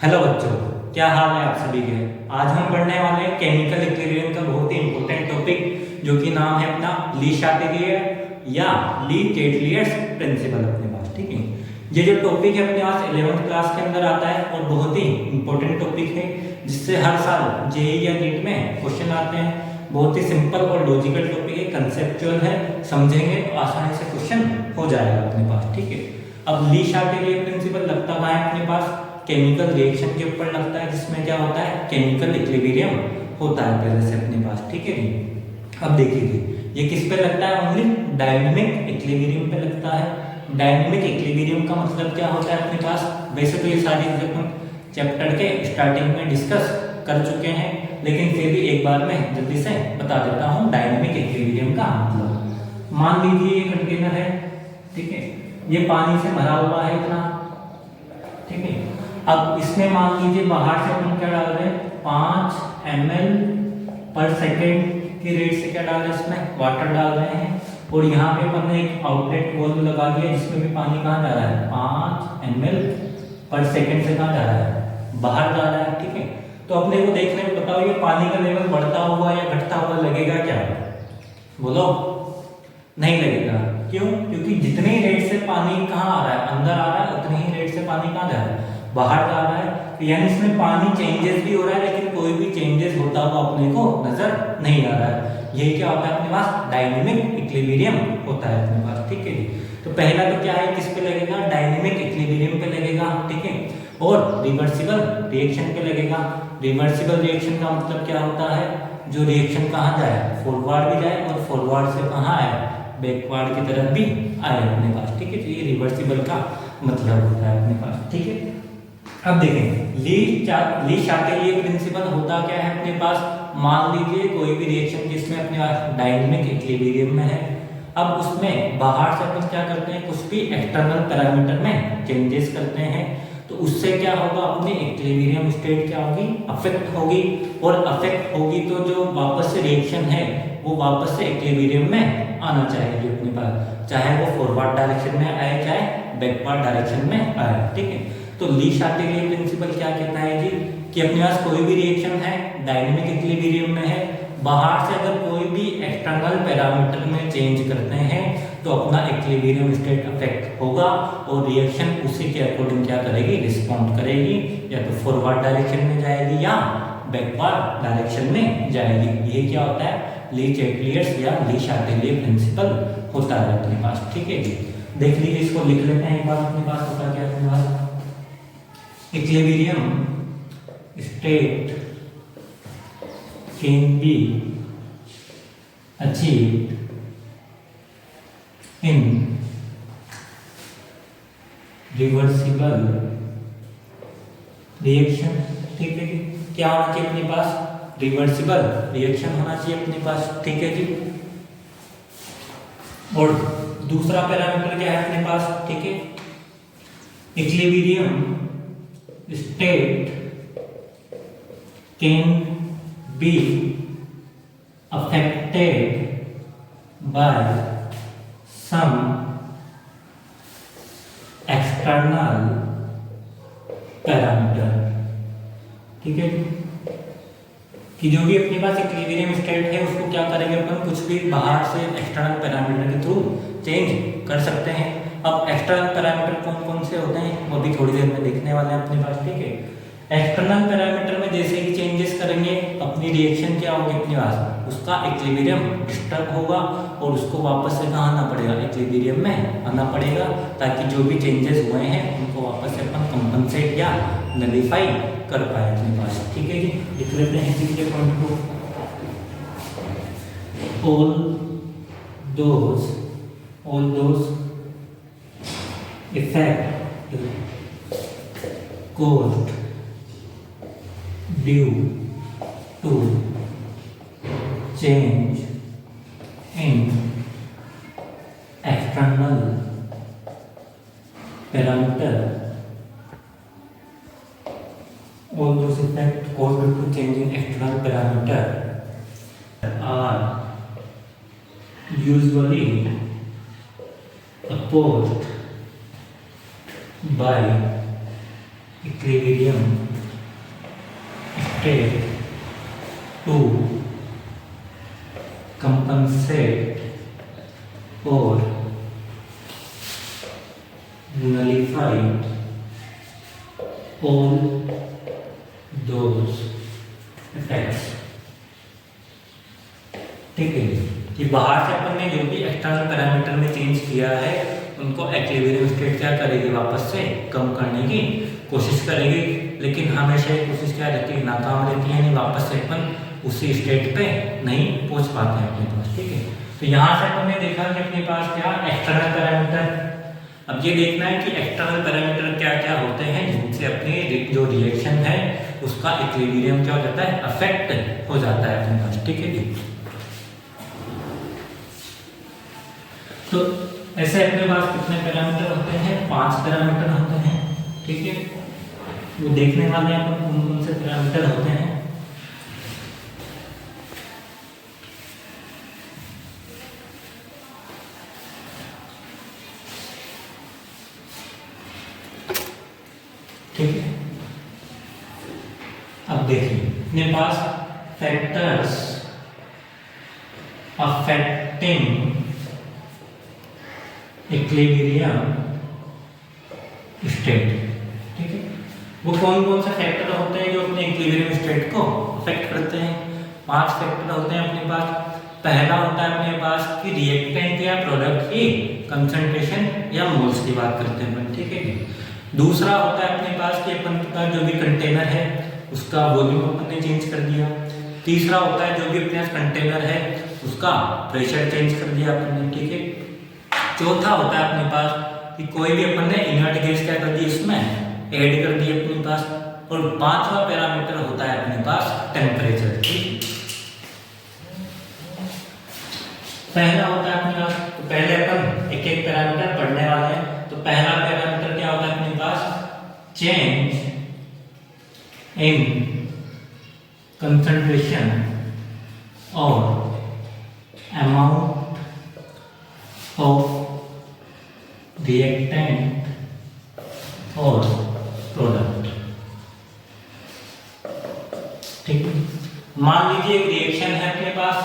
Hello बच्चों, क्या हाल है आप सभी के। आज हम पढ़ने वाले हैं केमिकल इक्विलिब्रियम का बहुत ही इंपॉर्टेंट टॉपिक, जो कि नाम है अपना ली शाटिलियर या ली टेटलियर्स प्रिंसिपल अपने पास। ठीक है, ये जो टॉपिक है अपने पास 11th क्लास के अंदर आता है और बहुत ही इंपॉर्टेंट टॉपिक है, जिससे हर साल जेईई या नीट में क्वेश्चन आते हैं। बहुत ही सिंपल और लॉजिकल टॉपिक है, कंसेप्चुअल है, समझेंगे तो आसानी से क्वेश्चन हो जाएगा अपने पास। ठीक है, अब ली शाटिलियर प्रिंसिपल लगता है अपने पास केमिकल रिएक्शन के ऊपर लगता है, जिसमें क्या होता है केमिकल इक्विलिब्रियम होता है पहले से अपने पास। ठीक है जी, अब देखिए ये किस पे लगता है, ओनली डायनेमिक इक्विलिब्रियम पे लगता है। डायनेमिक इक्विलिब्रियम का मतलब क्या होता है अपने पास, वैसे तो ये सारी चीजें अपन चैप्टर के स्टार्टिंग में डिस्कस कर चुके हैं, लेकिन फिर भी एक बार मैं जल्दी से बता देता हूँ डायनेमिक इक्विलिब्रियम का मतलब। मान लीजिए ये कंटेनर है, ठीक है, ये पानी से भरा हुआ है इतना, ठीक है। अब इसमें मान लीजिए बाहर से अपन क्या डाल रहे हैं, 5 ml पर सेकेंड की रेट से क्या डाल रहे हैं, इसमें वाटर डाल रहे हैं, और यहाँ पे अपन ने एक आउटलेट वॉल्व लगा दिया, जिसमें भी पानी कहाँ जा रहा है, 5 ml पर सेकेंड से कहाँ जा रहा है, बाहर जा रहा है। ठीक है, तो अपने को देखने में बताओ ये पानी का लेवल बढ़ता हुआ या घटता हुआ लगेगा क्या, बोलो। नहीं लगेगा, क्यों? क्योंकि जितनी रेट से पानी कहाँ आ रहा है, अंदर आ रहा है, उतनी ही रेट से पानी कहाँ जा रहा है, बाहर जा रहा है। तो यानी इसमें पानी चेंजेस भी हो रहा है, लेकिन कोई भी चेंजेस होता हुआ अपने को नजर नहीं आ रहा है। यही क्या होता है अपने पास, डायनेमिक इक्विलिब्रियम होता है अपने पास। ठीक है, तो पहला तो क्या है, किस पे लगेगा, डायनेमिक इक्विलिब्रियम पे लगेगा। ठीक है, और रिवर्सिबल रिएक्शन पे लगेगा। रिवर्सिबल रिएक्शन का मतलब क्या होता है, जो रिएक्शन कहाँ जाए, फॉरवर्ड भी जाए और फॉरवर्ड से कहाँ आए, बैकवर्ड की तरफ भी आए अपने पास। ठीक है, तो ये रिवर्सिबल का मतलब होता है अपने पास। ठीक है, अब देखें ली शाटिलियर प्रिंसिपल होता क्या है अपने पास। मान लीजिए कोई भी रिएक्शन जिसमें अपने पास डायनेमिक इक्विलिब्रियम में है, अब उसमें बाहर से अपन क्या करते हैं, कुछ भी एक्सटर्नल पैरामीटर में चेंजेस करते हैं, तो उससे क्या होगा, अपनी इक्विलिब्रियम स्टेट क्या होगी, अफेक्ट होगी। और अफेक्ट होगी तो जो वापस से रिएक्शन है वो वापस से इक्विलिब्रियम में आना चाहिए अपने पास, चाहे वो फॉरवर्ड डायरेक्शन में आए चाहे बैकवर्ड डायरेक्शन में आए। ठीक है, तो ली शाटिलियर प्रिंसिपल क्या कहता है जी, कि अपने पास कोई भी रिएक्शन है डायनेमिक इक्विलिब्रियम में है, बाहर से अगर कोई भी एक्सटर्नल पैरामीटर में चेंज करते हैं तो अपना इक्विलिब्रियम स्टेट अफेक्ट होगा, और रिएक्शन उसी के अकॉर्डिंग क्या करेगी, रिस्पॉन्ड करेगी, या तो फॉरवर्ड डायरेक्शन में जाएगी या बैकवर्ड डायरेक्शन में जाएगी। ये क्या होता है, ली टेटलियर्स या ली शाटिलियर प्रिंसिपल होता है अपने पास। ठीक है जी, देख लीजिए, इसको लिख लेते हैं एक बार अपने पास होता क्या अपने पास, equilibrium state can be achieved in reversible reaction। ठीक है जी, क्या होना चाहिए अपने पास, रिवर्सिबल रिएक्शन होना चाहिए अपने पास। ठीक है जी, और दूसरा पैरामीटर क्या है अपने पास, ठीक है, equilibrium state can be affected by some external parameter। ठीक है, कि जो भी अपने पास इक्विलिब्रियम स्टेट है उसको क्या करेंगे अपन, कुछ भी बाहर से एक्सटर्नल पैरामीटर के थ्रू चेंज कर सकते हैं। अब एक्सटर्नल पैरामीटर कौन कौन से होते हैं वो भी थोड़ी देर में देखने वाले हैं अपने पास। ठीक है, एक्सटर्नल पैरामीटर में जैसे ही चेंजेस करेंगे अपनी रिएक्शन क्या होगी अपने पास, उसका इक्विलिब्रियम डिस्टर्ब होगा और उसको वापस से कहाँ आना पड़ेगा, इक्विलिब्रियम में आना पड़ेगा, ताकि जो भी चेंजेस हुए हैं उनको वापस से अपन कंपनसेट या नलिफाई कर पाए अपने पास। ठीक है जी, लिख लेते हैं तीसरे पॉइंट को, all those effect caused due to change in external parameter, all those effect caused due to change in external parameter are usually opposed by equilibrium state to compensate or nullify all those effects। ठीक है कि बाहर से अपन ने जो भी external parameter में change किया है उनको एक्विलिब्रियम स्टेट क्या करेगी, वापस से कम करने की कोशिश करेगी, लेकिन हमेशा कोशिश क्या रहती है, नाकाम रहती है, नहीं वापस से अपन उसी स्टेट पे नहीं पहुंच पाते हैं अपने पास। ठीक है, तो यहाँ से हमने देखा कि अपने पास क्या एक्सटर्नल पैरामीटर। अब ये देखना है कि एक्सटर्नल पैरामीटर क्या क्या होते हैं जिनसे अपने जो रिएक्शन है उसका इक्विलिब्रियम क्या हो जाता है, अफेक्ट हो जाता है अपने पास। ठीक है जी, तो ऐसे अपने पास कितने पैरामीटर होते हैं, 5 पैरामीटर होते हैं। ठीक है, वो देखने वाले हैं अपन कौन कौन से पैरामीटर होते हैं। ठीक है, अब देखिए अपने पास फैक्टर्स अफेक्टिंग इक्विलिब्रियम स्टेट। ठीक है, वो कौन कौन से फैक्टर होते हैं जो अपने इक्विलिब्रियम स्टेट को अफेक्ट करते हैं। 5 फैक्टर होते हैं अपने पास। पहला होता है अपने पास कि रिएक्टेंट या प्रोडक्ट की कंसंट्रेशन या मोल्स की बात करते हैं अपन। ठीक है, दूसरा होता है अपने पास कि अपन का जो भी कंटेनर है उसका वॉल्यूम अपन ने चेंज कर दिया। तीसरा होता है जो भी अपने पास कंटेनर है उसका प्रेशर चेंज कर दिया अपन ने। ठीक है, चौथा होता है अपने पास कि कोई भी अपन ने इनर्ट गैस क्या कर दी, इसमें ऐड कर दी अपने पास। और 5वां पैरामीटर होता है अपने पास टेम्परेचर। पहला होता है अपने पास, तो पहले अपन एक एक पैरामीटर पढ़ने वाले हैं। तो पहला पैरामीटर क्या होता है अपने पास, चेंज इन कंसंट्रेशन और अमाउंट ऑफ रिएक्टेंट और प्रोडक्ट। ठीक है, मान लीजिए एक रिएक्शन है अपने पास,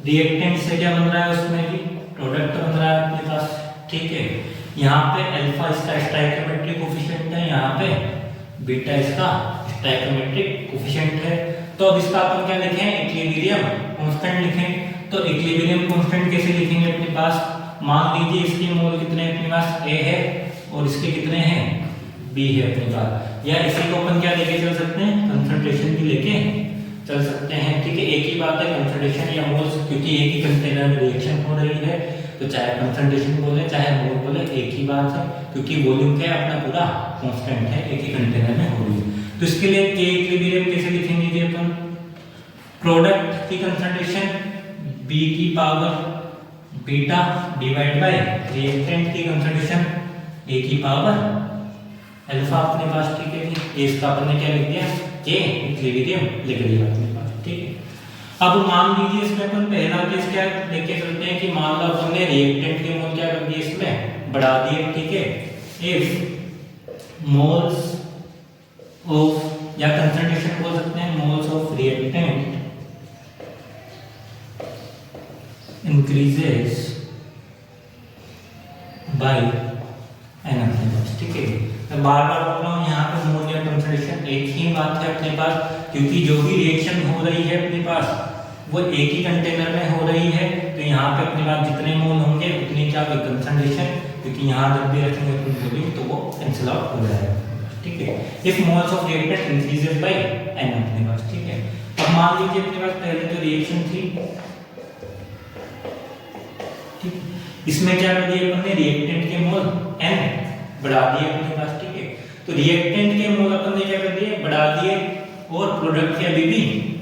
रिएक्टेंट से क्या बन रहा है, उसमें भी प्रोडक्ट बन रहा है अपने पास। ठीक है, यहाँ पे अल्फा इसका स्टोइकियोमेट्रिक कोफिशिएंट है, यहाँ पे बीटा इसका स्टोइकियोमेट्रिक कोफिशिएंट है। तो अब इसका अपन क्या लिखें, इक्विलिब्रियम कांस्टेंट लिखें। तो इक्विलिब्रियम कांस्टेंट कैसे लिखेंगे अपने पास, मान लीजिए इसके मोल कितने अपने पास A है और इसके कितने हैं B है अपने पास, या इसी को अपन क्या लेके चल सकते हैं, कंसंट्रेशन भी लेके चल सकते हैं। ठीक है, एक ही बात है कंसंट्रेशन या मोल्स, क्योंकि एक ही कंटेनर में रिएक्शन हो रही है तो चाहे कंसंट्रेशन बोले चाहे मोल बोले एक ही बात है, क्योंकि वॉल्यूम क्या है अपना पूरा कांस्टेंट है, एक ही कंटेनर में हो रही है। तो इसके लिए K इक्विलिब्रियम कैसे लिखेंगे जी अपन, प्रोडक्ट की कंसंट्रेशन B की power beta divide by reactant की कंसंट्रेशन A की पावर अल्फा अपने पास। ठीक है, ये इसका अपन ने क्या लिख दिया, K इक्विलिब्रियम लिख दिया अपने पास। ठीक है, अब मान लीजिए इसमें अपन पहला केस क्या लेके चलते हैं कि मान लो अपन ने रिएक्टेंट के मोल क्या कर दिए, इसमें बढ़ा दिए। ठीक है, इफ मोल्स ऑफ या कंसंट्रेशन बोल सकते हैं, moles of reactant increases by n अपने पास। ठीक है, मैं बार बार बोल रहा हूँ यहाँ पे मोल या कंसंट्रेशन एक ही बात है अपने पास, क्योंकि जो भी रिएक्शन हो रही है अपने पास वो एक ही कंटेनर में हो रही है। तो यहाँ पे अपने पास जितने मोल होंगे उतनी क्या होगी कंसंट्रेशन, क्योंकि यहाँ जब भी रखेंगे अपनी वॉल्यूम तो वो कैंसिल आउट हो जाएगा। ठीक है, if moles of reactant increases by n अपने पास। ठीक है, अब मान लीजिए अपने पास पहले जो रिएक्शन थी, ठीक, इसमें क्या कर दिया अपन ने, रिएक्टेंट के मोल n बढ़ा दिए अपने पास। ठीक है, तो रिएक्टेंट के मोल अपन ने क्या कर दिए, बढ़ा दिए, और प्रोडक्ट के अभी भी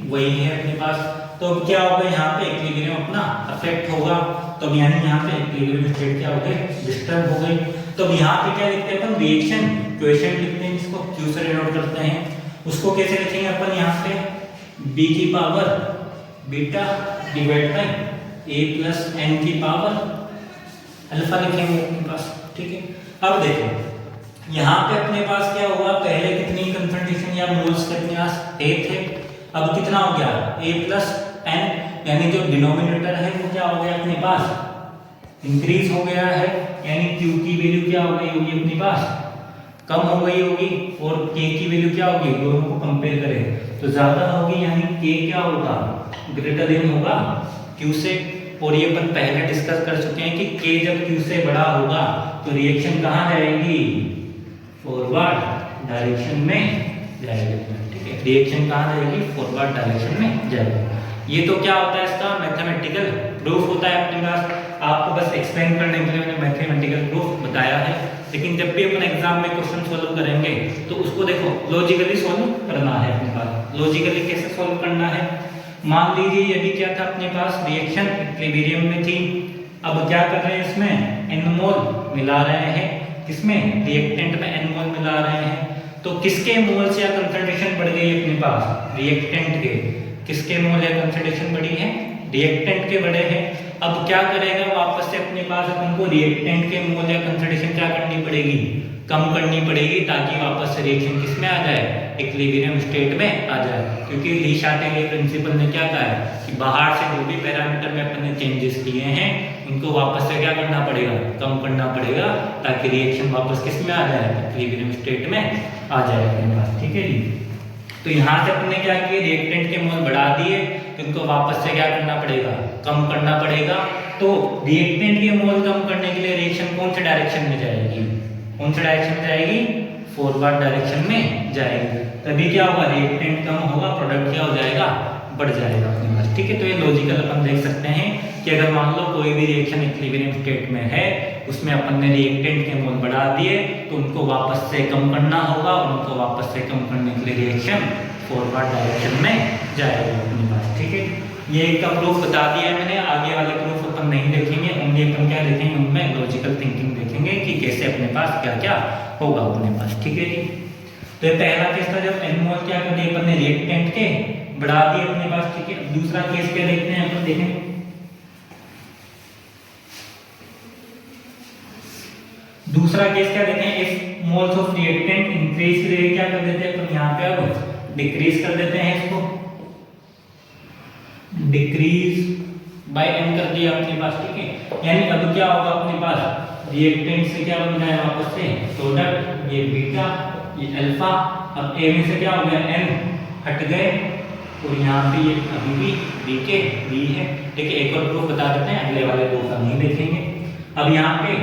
वही है अपने पास। तो अब क्या होगा, यहाँ पे इक्विलिब्रियम अपना अफेक्ट होगा। तो अब यानी यहाँ पे इक्विलिब्रियम स्टेट क्या हो गई, डिस्टर्ब हो गई। तो अब यहाँ पे क्या लिखते हैं अपन, रिएक्शन कोएफिशिएंट लिखते हैं, जिसको Q से डिनोट करते हैं। उसको कैसे लिखेंगे अपन, यहाँ पे B की power beta divide by A plus n की पावर अल्फा लिखेंगे अपने पास। ठीक है, अब देखो यहाँ पे अपने पास क्या हुआ, पहले कितनी कंसंट्रेशन या किया, मोल्स के अपने पास ए थे, अब कितना हो गया a प्लस n, यानी जो डिनोमिनेटर है वो क्या हो गया अपने पास इंक्रीज हो गया है, यानी q की वैल्यू क्या हो गई होगी अपने पास कम हो गई होगी, और k की वैल्यू क्या होगी, दोनों को कंपेयर करें तो ज्यादा होगी, यानी k क्या होगा ग्रेटर देन होगा q से। और ये अपन पहले डिस्कस कर चुके हैं कि k जब q से बड़ा होगा तो रिएक्शन कहाँ जाएगी, फॉरवर्ड डायरेक्शन में जाएगी। ठीक है, रिएक्शन कहाँ जाएगी, फॉरवर्ड डायरेक्शन में जाएगी। ये तो क्या होता है इसका मैथमेटिकल प्रूफ होता है अपने पास, आपको बस एक्सप्लेन करने के लिए मैंने मैथमेटिकल प्रूफ बताया है। लेकिन जब भी अपन एग्जाम में क्वेश्चन सॉल्व करेंगे तो उसको देखो लॉजिकली सॉल्व करना है अपने पास। लॉजिकली कैसे सॉल्व करना है, मान लीजिए ये भी क्या था अपने पास रिएक्शन इक्विलिब्रियम में थी, अब क्या कर रहे हैं इसमें n मोल मिला रहे हैं, किसमें रिएक्टेंट में n मोल मिला रहे हैं, तो किसके मोल से कंसंट्रेशन बढ़ गई अपने पास, रिएक्टेंट के, किसके मोल या कंसंट्रेशन बढ़ी है, रिएक्टेंट के बढ़े हैं। अब क्या करेगा वापस से अपने पास अपन को रिएक्टेंट के मोल या कंसंट्रेशन क्या करनी पड़ेगी, कम करनी पड़ेगी, ताकि वापस से रिएक्शन किसमें आ जाए, इक्विलिब्रियम स्टेट में आ जाए। क्योंकि ली शाटेलियर प्रिंसिपल ने क्या कहा है कि बाहर से जो भी पैरामीटर में अपन ने चेंजेस किए हैं उनको वापस से क्या करना पड़ेगा, कम करना पड़ेगा, ताकि रिएक्शन वापस किस में आ जाए, इक्विलिब्रियम स्टेट में आ जाए अपने पास। ठीक है जी, तो यहाँ से अपन ने क्या किया, रिएक्टेंट के मोल बढ़ा दिए, तो इनको वापस से क्या करना पड़ेगा, कम करना पड़ेगा। तो रिएक्टेंट के मोल कम करने के लिए रिएक्शन कौन से डायरेक्शन में जाएगी, कौन से डायरेक्शन में जाएगी, फॉरवर्ड डायरेक्शन में जाएगी। तभी क्या होगा, रिएक्टेंट कम होगा, प्रोडक्ट क्या हो जाएगा, बढ़ जाएगा अपने पास। ठीक है, तो ये लॉजिकल अपन देख सकते हैं कि अगर मान लो कोई भी रिएक्शन इक्विलिब्रियम स्टेट में है, उसमें अपन ने रिएक्टेंट के मोल बढ़ा दिए, तो उनको वापस से कम करना होगा, और उनको वापस से कम करने के लिए रिएक्शन फॉरवर्ड डायरेक्शन में जाएगा अपने पास। ठीक है, ये एक का प्रूफ बता दिया है मैंने, आगे वाले प्रूफ अपन नहीं देखेंगे, उनके अपन क्या देखेंगे, उनमें लॉजिकल थिंकिंग देखेंगे कि कैसे अपने पास क्या क्या होगा अपने पास। ठीक है जी, तो ये पहला केस था जब n मोल क्या कर दिए अपन ने रिएक्टेंट के बढ़ा दिए अपने पास। ठीक है, दूसरा केस क्या देखते हैं अपन, देखें दूसरा केस क्या देते हैं, if moles of reactant increase के लिए क्या कर देते हैं अपन, यहाँ पे अब डिक्रीज कर देते हैं, इसको डिक्रीज बाय n कर दिया अपने पास। ठीक है, यानी अब क्या होगा अपने पास, रिएक्टेंट से क्या बन जाए वापस से प्रोडक्ट, ये बीटा ये अल्फा, अब a में से क्या हो गया n हट गए, और यहाँ पे ये अभी भी b के b है। ठीक है, एक और प्रूफ बता देते हैं, अगले वाले दो का नहीं देखेंगे। अब यहाँ पे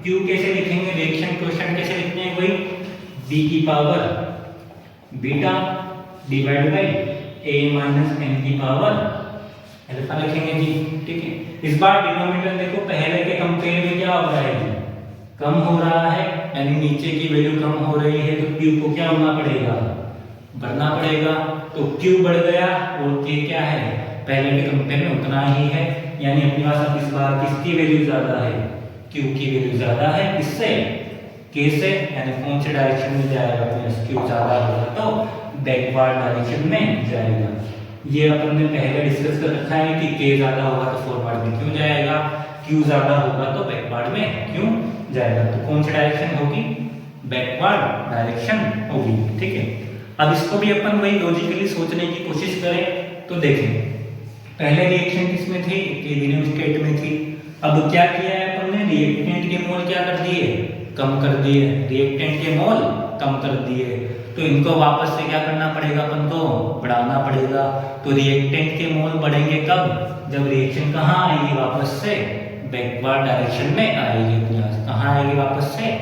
q कैसे लिखेंगे, रिएक्शन क्वेश्चन कैसे लिखते हैं, कोई b की power beta divide by a minus n की पावर अल्फा लिखेंगे जी। ठीक है, इस बार डिनोमिनेटर देखो पहले के कंपेयर में क्या हो रहा है जी, कम हो रहा है, यानी नीचे की वैल्यू कम हो रही है, तो q को क्या होना पड़ेगा, बढ़ना पड़ेगा। तो q बढ़ गया और k क्या है, पहले के कंपेयर में उतना ही है, यानी अपने पास अब इस बार किसकी वैल्यू ज्यादा है, q की वैल्यू ज्यादा है, इससे k से, यानी कौन से डायरेक्शन में जाएगा, अपने q ज्यादा होगा तो बैकवर्ड डायरेक्शन में जाएगा। ये अपन ने पहले डिस्कस कर रखा है कि k ज्यादा होगा तो फॉरवर्ड में क्यों जाएगा, q ज्यादा होगा तो बैकवर्ड में क्यों जाएगा, तो कौन सी डायरेक्शन होगी, बैकवर्ड डायरेक्शन होगी। ठीक है, अब इसको भी अपन वही लॉजिकली सोचने की कोशिश करें तो देखें, पहले रिएक्शन किसमें थी, इक्विलिब्रियम स्टेट में थी, अब क्या किया है अपन ने, रिएक्टेंट के मोल क्या कर दिए, कम कर दिए, रिएक्टेंट के मोल कम कर दिए, तो इनको वापस से क्या करना पड़ेगा, अपन को बढ़ाना पड़ेगा। तो रिएक्टेंट के मोल बढ़ेंगे कब, जब रिएक्शन कहाँ आएगी, वापस से बैकवर्ड डायरेक्शन में आएगी, कहाँ आएगी, वापस से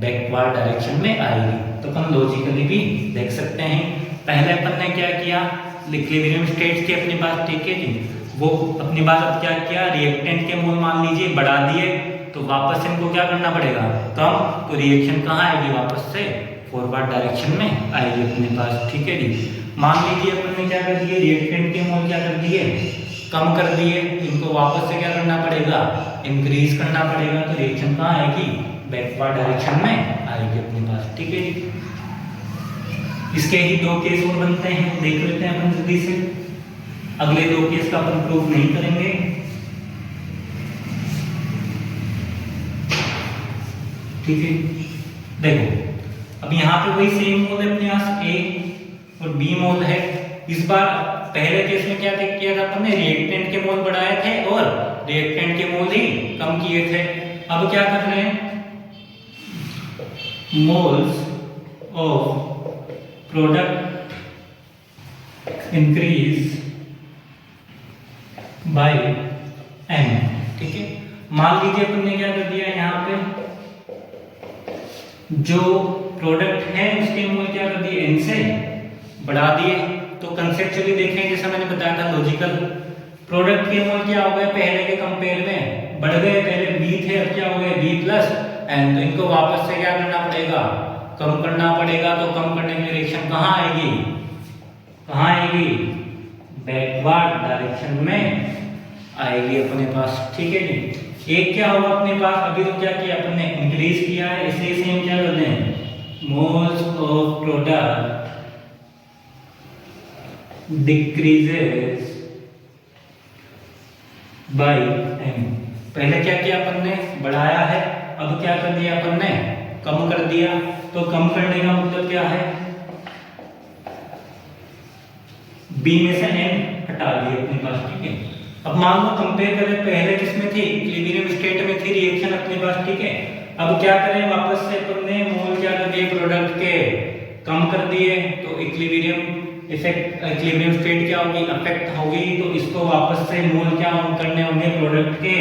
बैकवर्ड डायरेक्शन में आएगी। तो अपन लॉजिकली भी देख सकते हैं, पहले अपन ने क्या किया, इक्विलिब्रियम स्टेट के अपने पास, ठीक है जी, वो अपनी बात अब क्या किया, रिएक्टेंट के मोल मान लीजिए बढ़ा दिए, तो वापस इनको क्या करना पड़ेगा, कम, तो रिएक्शन कहाँ आएगी, वापस से फॉरवर्ड डायरेक्शन में आएगी अपने पास। ठीक है जी, मान लीजिए अपन ने क्या कर दिए, रिएक्टेंट के मोल क्या कर दिए, कम कर दिए, इनको वापस से क्या करना पड़ेगा, इंक्रीज करना पड़ेगा, तो रिएक्शन कहाँ आएगी, बैकवर्ड डायरेक्शन में आएगी अपने पास। ठीक है जी, इसके ही दो केस और बनते हैं, देख लेते हैं अपन जल्दी से, अगले दो केस का अपन प्रूफ नहीं करेंगे। ठीक है, देखो अब यहाँ पे वही सेम मोल है अपने पास, A और बी मोल है। इस बार पहले केस में क्या किया था अपन ने, रिएक्टेंट के मोल बढ़ाए थे और रिएक्टेंट के मोल ही कम किए थे। अब क्या कर रहे हैं, moles of product increase by n, ठीक है। मान लीजिए अपन ने क्या कर दिया, यहाँ पे जो प्रोडक्ट है उसके मोल क्या कर दिए, n से बढ़ा दिए। तो कंसेप्चुअली देखें, जैसा मैंने बताया था लॉजिकल, प्रोडक्ट के मोल क्या हो गए, पहले के कंपेयर में बढ़ गए, पहले b थे अब क्या हो गए b प्लस n। तो इनको वापस से क्या करना पड़ेगा, कम करना पड़ेगा। तो कम करने की रिएक्शन कहाँ आएगी, कहाँ आएगी, बैकवर्ड डायरेक्शन में आएगी अपने पास, ठीक है जी। एक क्या होगा अपने पास, अभी तो क्या किया अपन ने, इंक्रीज किया है, इसे सेम क्या कर दें, moles of product decreases by n। पहले क्या किया अपन ने, बढ़ाया है, अब क्या कर दिया अपन ने, कम कर दिया। तो कम करने का मतलब क्या है, b में से n हटा दिया अपने पास, ठीक है। अब मान लो कंपेयर करें, पहले किसमें थी, इक्विलिब्रियम स्टेट में थी रिएक्शन अपने पास, ठीक है। अब क्या करें, वापस से अपन ने मोल क्या कर दिए, प्रोडक्ट के कम कर दिए। तो इक्विलिब्रियम इफेक्ट, इक्विलिब्रियम स्टेट क्या होगी, अफेक्ट होगी। तो इसको वापस से मोल क्या करने होंगे, प्रोडक्ट के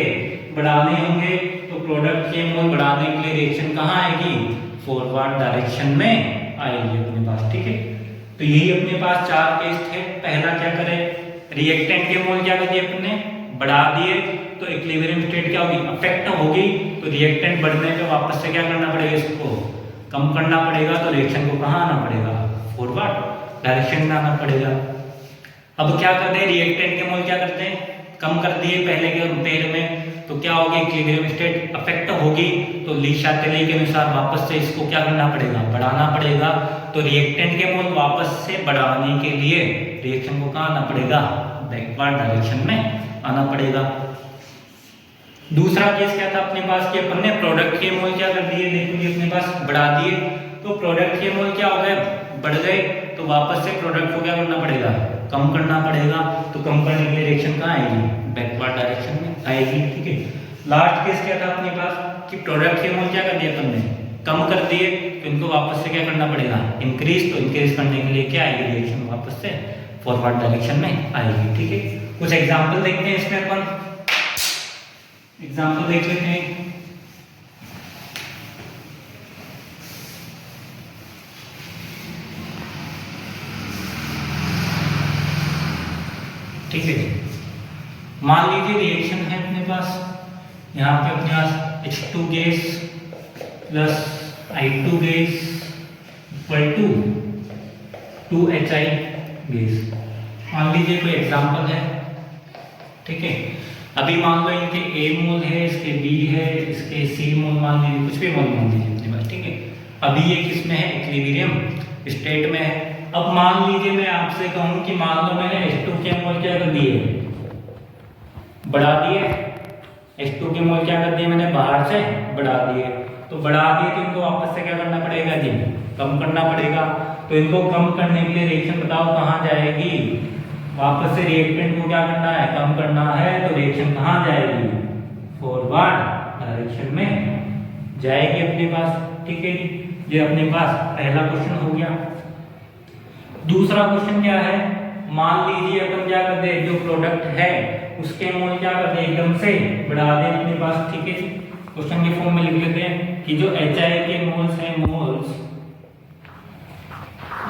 बढ़ाने होंगे। तो प्रोडक्ट के मोल बढ़ाने के लिए रिएक्शन कहाँ आएगी, फॉरवर्ड डायरेक्शन में आएगी अपने पास, ठीक है। तो यही अपने पास चार केस थे। पहला क्या करें, रिएक्टेंट के मोल क्या कर दिए अपने, बढ़ा दिए। तो इक्विलिब्रियम स्टेट क्या होगी, अफेक्ट होगी। तो रिएक्टेंट बढ़ने पे वापस से क्या करना पड़ेगा, इसको कम करना पड़ेगा। तो रिएक्शन को कहाँ आना पड़ेगा, फॉरवर्ड डायरेक्शन में आना पड़ेगा। अब क्या करते हैं, रिएक्टेंट के मोल क्या करते हैं, कम कर दिए पहले के कंपेयर में। तो क्या होगी, इक्विलिब्रियम स्टेट अफेक्ट होगी। तो ली शातेली के अनुसार वापस से इसको क्या करना पड़ेगा, बढ़ाना पड़ेगा। तो रिएक्टेंट के मोल वापस से बढ़ाने के लिए रिएक्शन को कहाँ आना पड़ेगा, बैकवर्ड डायरेक्शन में आना पड़ेगा। दूसरा केस क्या था अपने पास कि अपन ने प्रोडक्ट के मोल क्या कर दिए, देखो ये अपने पास बढ़ा दिए। तो प्रोडक्ट के मोल क्या हो गए, बढ़ गए। तो वापस से प्रोडक्ट को क्या करना पड़ेगा, कम करना पड़ेगा। तो कम करने के लिए रिएक्शन कहाँ आएगी, बैकवर्ड डायरेक्शन में आएगी, ठीक है। लास्ट केस क्या था अपने पास कि प्रोडक्ट के मोल क्या कर दिए अपन ने, कम कर दिए। तो इनको वापस से क्या करना पड़ेगा, इंक्रीज। तो इंक्रीज करने के लिए क्या आएगी, रिएक्शन वापस से फॉरवर्ड डायरेक्शन में आएगी, ठीक है। कुछ एग्जांपल देखते हैं इसमें, अपन एग्जांपल देख लेते हैं। ठीक है, मान लीजिए रिएक्शन है अपने पास, यहाँ पे अपने पास H2 gas plus I2 gas equal to 2HI gas. मान लीजिए कोई एग्जांपल है, ठीक है। अभी मान लो इनके A मोल है, इसके B है, इसके C मोल मान लीजिए, कुछ भी मोल मान लीजिए अपने पास, ठीक है। अभी ये किस में है, इक्विलिब्रियम स्टेट में है। अब मान लीजिए मैं आपसे कहूं कि मान लो मैंने H2 के मोल क्या कर दिए, बढ़ा दिए। H2 के मोल क्या कर दिए मैंने, बाहर से बढ़ा दिए। तो बढ़ा दिए तो इनको वापस से क्या करना पड़ेगा जी, कम करना पड़ेगा। तो इनको कम करने के लिए रिएक्शन बताओ कहाँ जाएगी, वापस से रिएक्टेंट को क्या करना है, कम करना है। तो रिएक्शन कहाँ जाएगी, फॉरवर्ड डायरेक्शन में जाएगी अपने पास, ठीक है जी। ये अपने पास पहला क्वेश्चन हो गया। दूसरा क्वेश्चन क्या है, मान लीजिए अपन क्या कर दे, जो प्रोडक्ट है उसके मोल क्या कर दे, एकदम से बढ़ा दे अपने पास, ठीक है जी। क्वेश्चन के फॉर्म में लिख लेते हैं कि जो HI के मोल्स हैं, मोल्स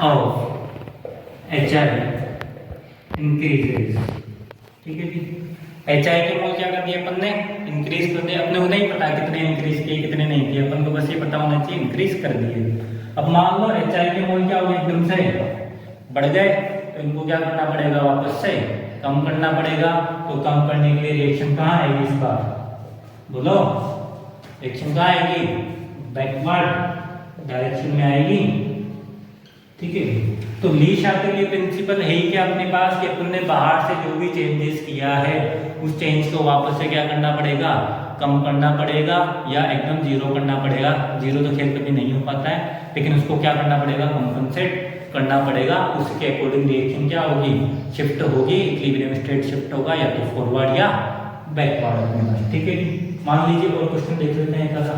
ऑफ HI इंक्रीजेस, ठीक है जी। HI के मोल क्या कर दिए अपन ने, इंक्रीज कर दिए। अपने को नहीं पता कितने इंक्रीज किए कितने नहीं किए, अपन को बस ये पता होना चाहिए इंक्रीज कर दिए। अब मान लो HI के मोल क्या हो गए, एकदम से बढ़ गए। तो इनको क्या करना पड़ेगा, वापस से कम करना पड़ेगा। तो कम करने के लिए रिएक्शन कहाँ आएगी इस बार, बोलो रिएक्शन कहाँ आएगी, बैकवर्ड डायरेक्शन में आएगी, ठीक है। तो ली शातेली प्रिंसिपल है ही क्या अपने पास कि अपन ने बाहर से जो भी चेंजेस किया है उस चेंज को वापस से क्या करना पड़ेगा, कम करना पड़ेगा या एकदम जीरो करना पड़ेगा। जीरो तो खेल कभी नहीं हो पाता है, लेकिन उसको क्या करना पड़ेगा, कॉम्पनसेट करना पड़ेगा, उसके अकॉर्डिंग रिएक्शन क्या होगी, शिफ्ट होगी, इक्विलिब्रियम स्टेट शिफ्ट होगा या तो फॉरवर्ड या बैकवर्ड अपने पास। ठीक है जी, मान लीजिए और क्वेश्चन देख लेते हैं एक आधा।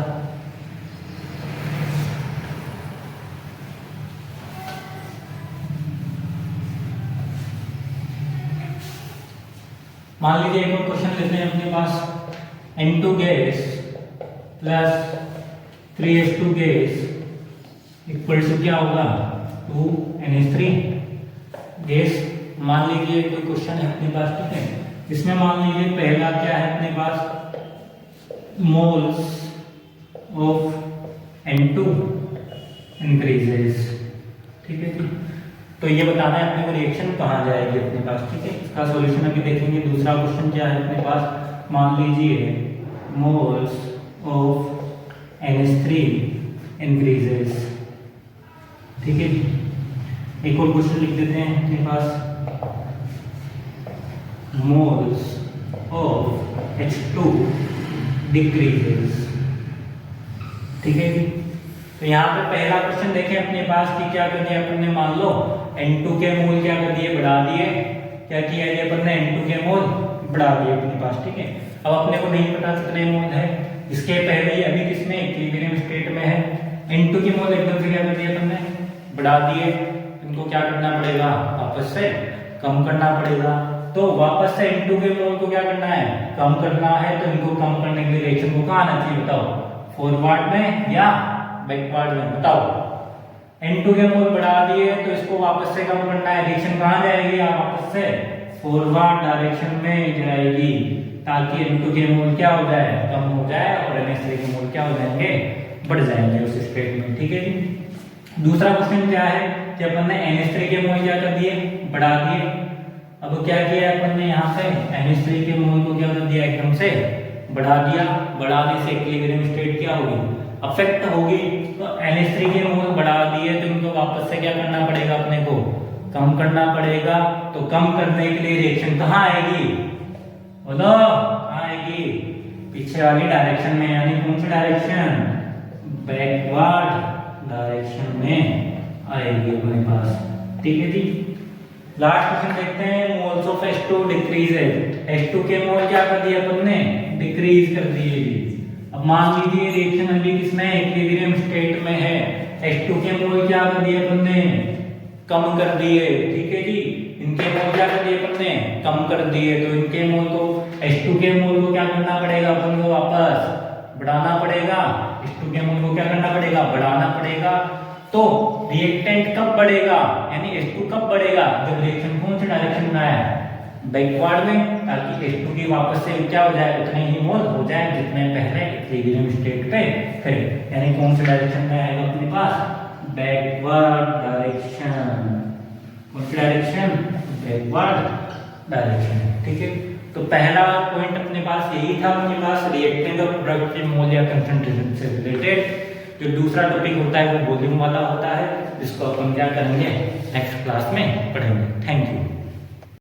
मान लीजिए एक और क्वेश्चन लेते हैं अपने पास, N2 gas plus 3H2 gas equal to क्या होगा, 2NH3 गैस। मान लीजिए कोई क्वेश्चन है अपने पास, ठीक है, इसमें मान लीजिए पहला क्या है अपने पास, मोल्स ऑफ N2 इंक्रीजेस। ठीक है जी, तो ये बताना है अपने को रिएक्शन कहाँ जाएगी अपने पास। ठीक है, इसका सॉल्यूशन अभी देखेंगे। दूसरा क्वेश्चन क्या है अपने पास, मान लीजिए मोल्स ऑफ NH3 इंक्रीजेस। ठीक है जी, एक और क्वेश्चन लिख देते हैं अपने पास, मोल्स ऑफ H2 डिक्रीजेस। ठीक है जी, तो यहाँ पे पहला क्वेश्चन देखें अपने पास कि क्या कर दिया अपन ने, मान लो N2 के मोल क्या कर दिए, बढ़ा दिए। क्या किया है अपन ने, N2 के मोल बढ़ा दिए अपने पास। ठीक है, अब अपने को नहीं पता कितने मोल है, इसके पहले ही अभी किसमें, इक्विलिब्रियम स्टेट में है। N2 के मोल एकदम से क्या कर दिए अपन ने, बढ़ा दिए। इनको क्या करना पड़ेगा, वापस से कम करना पड़ेगा। तो वापस से N2 के मोल को क्या करना है, कम करना है। तो इनको कम करने के लिए रिएक्शन को कहाँ आना चाहिए बताओ, फॉरवर्ड में या बैकवर्ड में, बताओ। N2 के मोल बढ़ा दिए तो इसको वापस से कम करना है, रिएक्शन कहाँ जाएगी, वापस से फॉरवर्ड डायरेक्शन में जाएगी, ताकि N2 के मोल क्या हो जाए, कम हो जाए, और NH3 के मोल क्या हो जाएंगे, बढ़ जाएंगे उस स्टेट में। ठीक है जी, दूसरा क्वेश्चन क्या है कि अपन ने NH3 के मोल क्या कर दिए, बढ़ा दिए। अब क्या किया अपन ने यहाँ पे, NH3 के मोल को क्या कर दिया, एकदम से बढ़ा दिया। बढ़ाने से इक्विलिब्रियम स्टेट क्या होगी, अफेक्ट होगी। तो NH3 के मोल बढ़ा दिए तो इनको वापस से क्या करना पड़ेगा, अपने को कम करना पड़ेगा। तो कम करने के लिए रिएक्शन कहाँ आएगी, बोलो कहाँ आएगी, पीछे वाली डायरेक्शन में, यानी कौन सी डायरेक्शन, बैकवर्ड डायरेक्शन में आएगी अपने पास। ठीक है जी, लास्ट क्वेश्चन देखते हैं, moles of H2 decreases. H2 के मोल क्या कर दिए अपन ने, डिक्रीज कर दिए। अब मान लीजिए रिएक्शन अभी किसमें, इक्विलिब्रियम स्टेट में है। H2 के मोल क्या कर दिए अपन ने, कम कर दिए। ठीक है जी, इनके मोल क्या कर दिए अपन ने, कम कर दिए। तो इनके मोल को, H2 के मोल को क्या करना पड़ेगा, अपन को वापस बढ़ाना पड़ेगा। H2 के मोल को क्या करना पड़ेगा, बढ़ाना पड़ेगा। तो रिएक्टेंट कब बढ़ेगा, यानी H2 कब बढ़ेगा, जब रिएक्शन कौन सी डायरेक्शन में आए, बैकवर्ड में, ताकि H2 की वापस से क्या हो जाए, उतने ही मोल हो जाए जितने पहले इक्विलिब्रियम स्टेट पे थे। यानी कौन सी डायरेक्शन में आएगा अपने पास, बैकवर्ड डायरेक्शन। कौन सी डायरेक्शन, बैकवर्ड डायरेक्शन। ठीक है, तो पहला पॉइंट अपने पास यही था अपने पास, रिएक्टेंट और प्रोडक्ट के मोल या कंसंट्रेशन से रिलेटेड। जो दूसरा टॉपिक होता है वो वॉल्यूम वाला होता है, जिसको अपन क्या करेंगे, नेक्स्ट क्लास में पढ़ेंगे। Thank you.